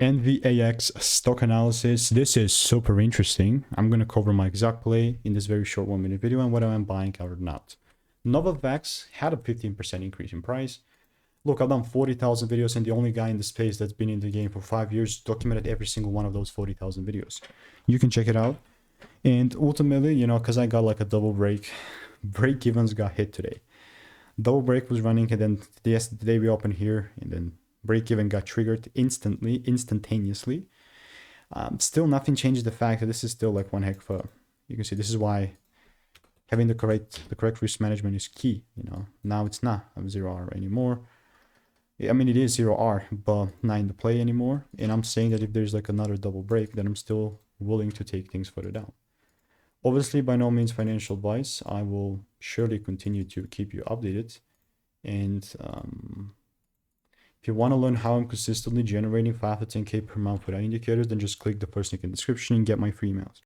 NVAX stock analysis. This is super interesting. I'm going to cover my exact play in this very short 1-minute video and whether I'm buying out or not. Novavax had a 15% increase in price. Look, I've done 40,000 videos and the only guy in the space that's been in the game for 5 years documented every single one of those 40,000 videos. You can check it out. And ultimately, you know, because I got like a double break evens got hit today. Double break was running and then the day we opened here and then break even got triggered instantaneously. Still nothing changes the fact that this is still like one heck of a, you can see this is why having the correct risk management is key. You know, now it's not a 0R anymore. I mean, it is 0R, but not in the play anymore. And I'm saying that if there's like another double break, then I'm still willing to take things further down. Obviously, by no means financial advice. I will surely continue to keep you updated. And if you want to learn how I'm consistently generating 5 to 10K per month without indicators, then just click the first link in the description and get my free emails.